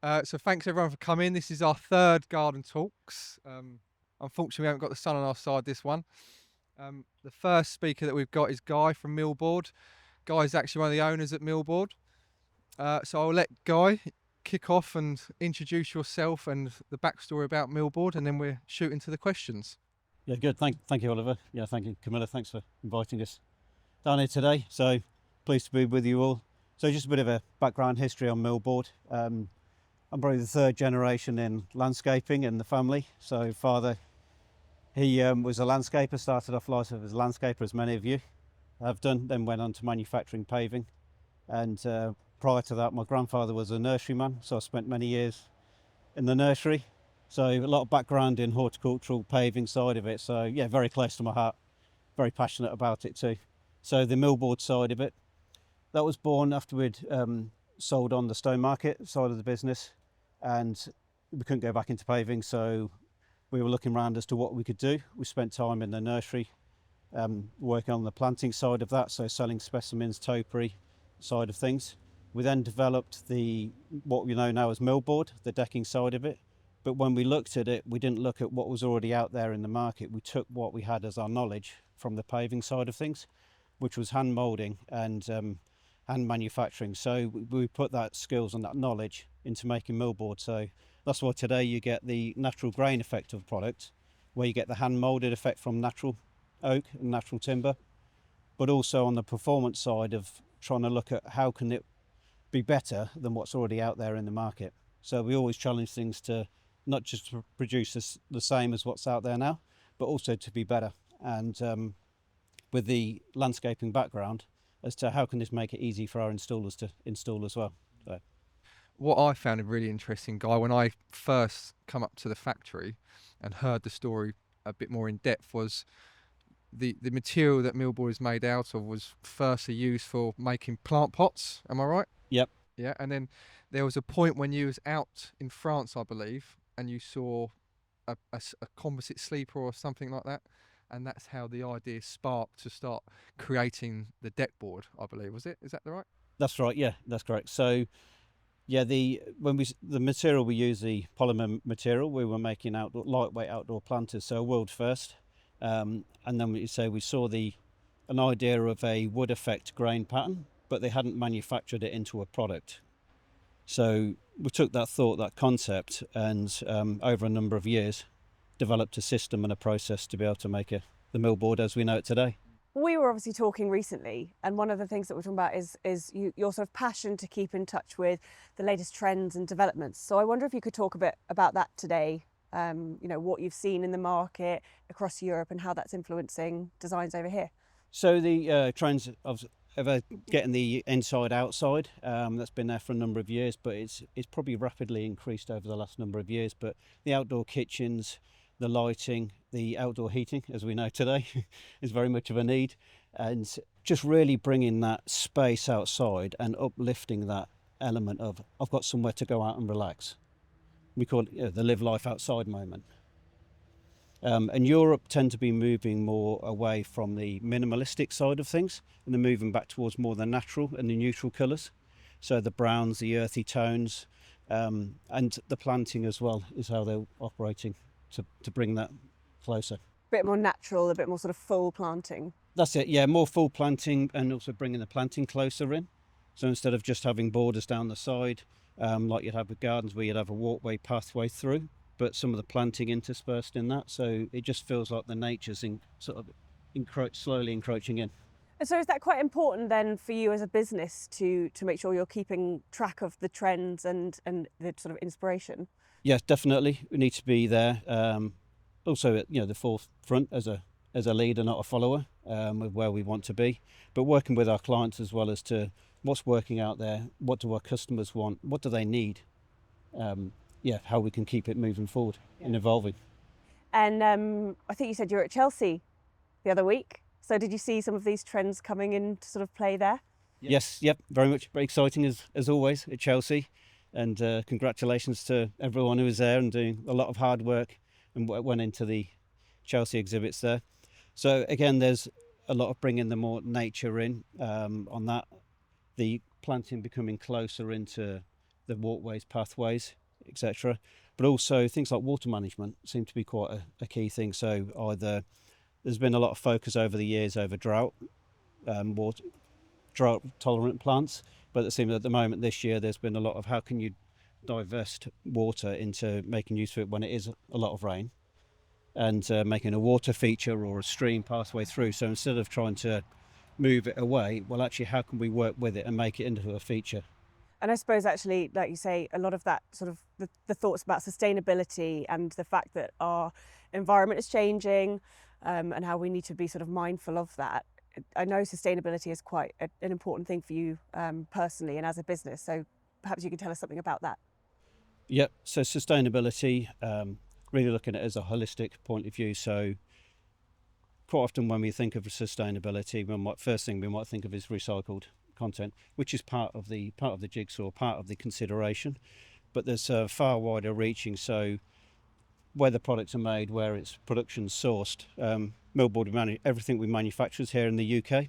So thanks everyone for coming. This is our third garden talks. Unfortunately, we haven't got the sun on our side this one. The first speaker that we've got is Guy from Millboard. Guy is actually one of the owners at Millboard. So I'll let Guy kick off and introduce yourself and the backstory about Millboard, and then we're shooting to the questions. Yeah, good. Thank you, Oliver. Yeah, thank you, Camilla. Thanks for inviting us down here today. So pleased to be with you all. So just a bit of a background history on Millboard. I'm probably the third generation in landscaping in the family. So father, he was a landscaper, started off life as a landscaper, as many of you have done, then went on to manufacturing paving. And prior to that, my grandfather was a nurseryman, so I spent many years in the nursery. So a lot of background in horticultural paving side of it. So yeah, very close to my heart, very passionate about it too. So the Millboard side of it, that was born after we'd sold on the stone market side of the business, and we couldn't go back into paving. So we were looking around as to what we could do. We spent time in the nursery working on the planting side of that, so selling specimens, topiary side of things. We then developed what we know now as Millboard, the decking side of it. But when we looked at it, we didn't look at what was already out there in the market. We took what we had as our knowledge from the paving side of things, which was hand moulding and hand manufacturing. So we put that skills and that knowledge into making Millboard. So that's why today you get the natural grain effect of the product, where you get the hand moulded effect from natural oak and natural timber, but also on the performance side of trying to look at how can it be better than what's already out there in the market. So we always challenge things to not just to produce the same as what's out there now, but also to be better. And with the landscaping background, as to how can this make it easy for our installers to install as well. So. What I found really interesting, Guy, when I first come up to the factory and heard the story a bit more in depth, was the material that Millboard is made out of was firstly used for making plant pots. Am I right? Yep. Yeah. And then there was a point when you was out in France, I believe, and you saw a composite sleeper or something like that, and that's how the idea sparked to start creating the deck board, I believe. Was it? Is that right? That's right. Yeah, that's correct. So yeah, the material we use, the polymer material, we were making lightweight outdoor planters, so a world first. And then we saw an idea of a wood effect grain pattern, but they hadn't manufactured it into a product. So we took that concept, and over a number of years, developed a system and a process to be able to make the Millboard as we know it today. We were obviously talking recently, and one of the things that we're talking about is your sort of passion to keep in touch with the latest trends and developments. So I wonder if you could talk a bit about that today. What you've seen in the market across Europe and how that's influencing designs over here. So the trends of getting the inside outside, that's been there for a number of years, but it's probably rapidly increased over the last number of years. But the outdoor kitchens, the lighting, the outdoor heating, as we know today, is very much of a need, and just really bringing that space outside and uplifting that element of I've got somewhere to go out and relax. We call it the live life outside moment. And Europe tend to be moving more away from the minimalistic side of things, and they're moving back towards more the natural and the neutral colours. So the browns, the earthy tones, and the planting as well is how they're operating to bring that closer. A bit more natural, a bit more sort of full planting. That's it, yeah, more full planting, and also bringing the planting closer in. So instead of just having borders down the side, like you'd have with gardens where you'd have a walkway pathway through, but some of the planting interspersed in that, so it just feels like the nature's slowly encroaching in. And so is that quite important then for you as a business to make sure you're keeping track of the trends and the sort of inspiration? Yes, definitely. We need to be there. Also, at the forefront as a leader, not a follower, of where we want to be. But working with our clients as well as to what's working out there, what do our customers want, what do they need, how we can keep it moving forward and evolving. And I think you said you were at Chelsea the other week. So did you see some of these trends coming into sort of play there? Yes, very much. Very exciting as always at Chelsea. And congratulations to everyone who was there and doing a lot of hard work and what went into the Chelsea exhibits there. So again, there's a lot of bringing the more nature in on that. The planting becoming closer into the walkways, pathways, etc. But also things like water management seem to be quite a key thing. So either there's been a lot of focus over the years over drought tolerant plants, but it seems at the moment this year there's been a lot of how can you divest water into making use of it when it is a lot of rain, and making a water feature or a stream pathway through. So instead of trying to move it away, well, actually, how can we work with it and make it into a feature? And I suppose actually, like you say, a lot of that sort of the thoughts about sustainability and the fact that our environment is changing, and how we need to be sort of mindful of that. I know sustainability is quite an important thing for you personally and as a business. So perhaps you could tell us something about that. Yep. So sustainability, really looking at it as a holistic point of view. So quite often when we think of sustainability, first thing we might think of is recycled content, which is part of the jigsaw, part of the consideration. But there's far wider reaching. So where the products are made, where its production sourced. Millboard, everything we manufacture is here in the UK,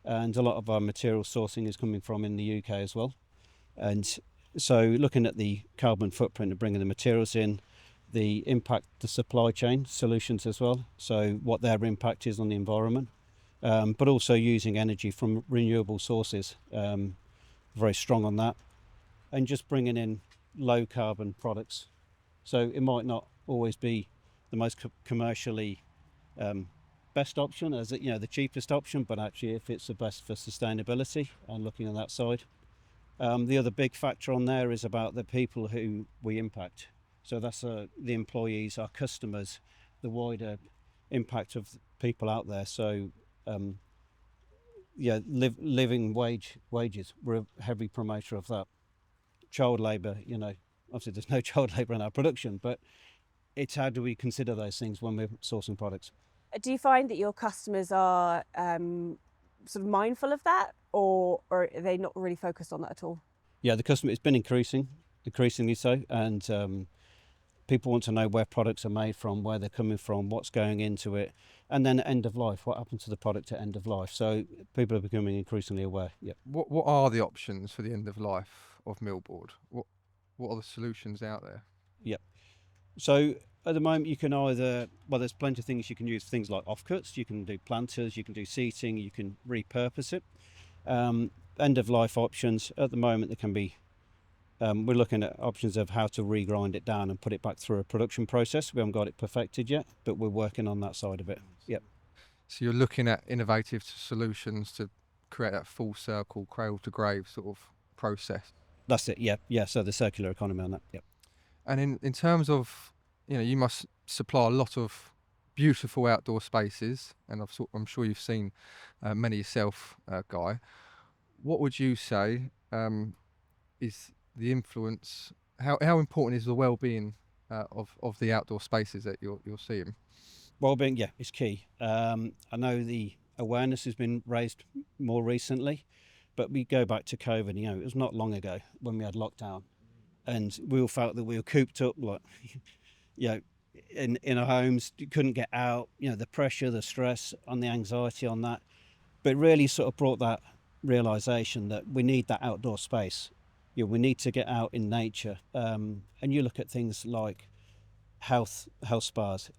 and a lot of our material sourcing is coming from in the UK as well. And so looking at the carbon footprint of bringing the materials in, the impact, the supply chain solutions as well, so what their impact is on the environment, but also using energy from renewable sources, very strong on that, and just bringing in low carbon products. So it might not always be the most commercially best option, as the cheapest option, but actually if it's the best for sustainability and looking on that side. The other big factor on there is about the people who we impact. So that's the employees, our customers, the wider impact of people out there. So living wages, we're a heavy promoter of that. Child labour, obviously there's no child labour in our production, but it's how do we consider those things when we're sourcing products. Do you find that your customers are sort of mindful of that, or are they not really focused on that at all? Yeah, the customer, it's been increasingly so, and people want to know where products are made from, where they're coming from, what's going into it, and then at end of life, what happened to the product at end of life. So people are becoming increasingly aware. Yeah. What are the options for the end of life of Millboard? What are the solutions out there? Yep. So at the moment you can there's plenty of things you can use, things like offcuts, you can do planters, you can do seating, you can repurpose it. End of life options, at the moment there can be, we're looking at options of how to regrind it down and put it back through a production process. We haven't got it perfected yet, but we're working on that side of it. Yep. So you're looking at innovative solutions to create that full circle, cradle to grave sort of process. That's it, yeah. So the circular economy on that, yep. And in terms of, you must supply a lot of beautiful outdoor spaces, and I'm sure you've seen many yourself, Guy. What would you say is the influence? How important is the well-being of the outdoor spaces that you're seeing? Well-being, yeah, is key. I know the awareness has been raised more recently, but we go back to COVID. It was not long ago when we had lockdown, and we all felt that we were cooped up, like, in our homes, you couldn't get out. The pressure, the stress, on the anxiety on that, but it really sort of brought that realization that we need that outdoor space. We need to get out in nature, and you look at things like health spas.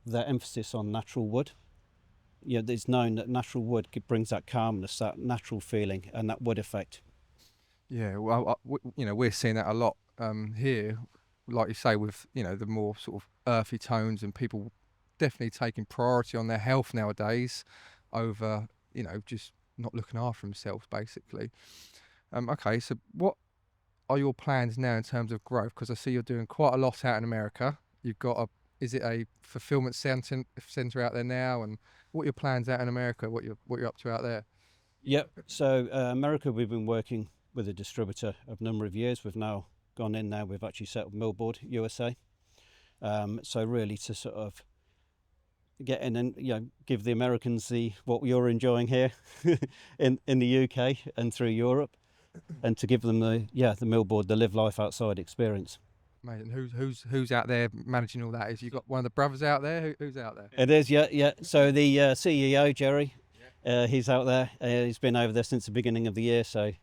Their emphasis on natural wood. It's known that natural wood brings that calmness, that natural feeling, and that wood effect. Yeah, well, we're seeing that a lot here, like you say, with the more sort of earthy tones, and people definitely taking priority on their health nowadays over just not looking after themselves, basically. Okay, so what are your plans now in terms of growth? Because I see you're doing quite a lot out in America. You've got is it a fulfillment centre out there now, and what are your plans out in America? What you're up to out there? Yep. So America, we've been working with a distributor a number of years. We've now gone in now. We've actually set up Millboard USA. So really to sort of get in and give the Americans what you're enjoying here in the UK and through Europe, and to give them the Millboard, the live life outside experience. Mate, and who's out there managing all that? Is you got one of the brothers out there? Who's out there? It is, yeah. So the CEO, Jerry, he's out there. He's been over there since the beginning of the year, so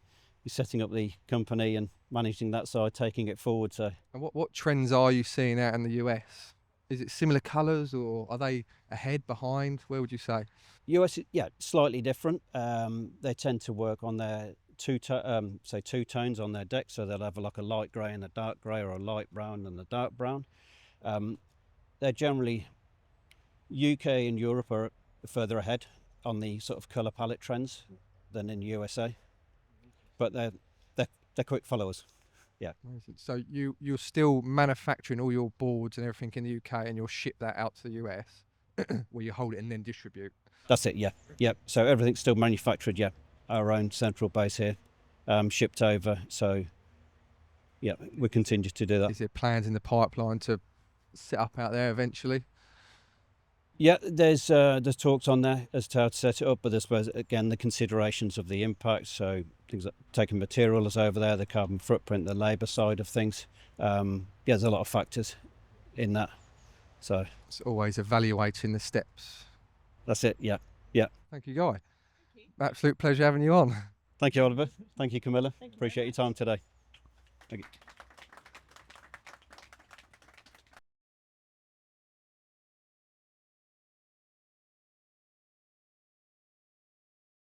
setting up the company and managing that side, taking it forward. So And what trends are you seeing out in the US? Is it similar colours, or are they ahead, behind? Where would you say? US, yeah, slightly different. They tend to work on their two tones on their deck, so they'll have like a light grey and a dark grey, or a light brown and a dark brown. They're generally, UK and Europe are further ahead on the sort of colour palette trends than in USA, but they're quick followers. Yeah. Amazing. So you're still manufacturing all your boards and everything in the UK, and you'll ship that out to the US, where you hold it and then distribute. That's it. Yeah. So everything's still manufactured. Yeah, our own central base here, shipped over. So yeah, we continue to do that. Is there plans in the pipeline to set up out there eventually? Yeah, there's talks on there as to how to set it up, but I suppose again the considerations of the impact. So things like taking materials over there, the carbon footprint, the labour side of things. There's a lot of factors in that. So It's always evaluating the steps. that's it. Yeah. Thank you, Guy. Absolute pleasure having you on. Thank you, Oliver. Thank you, Camilla. Appreciate your time today. Thank you.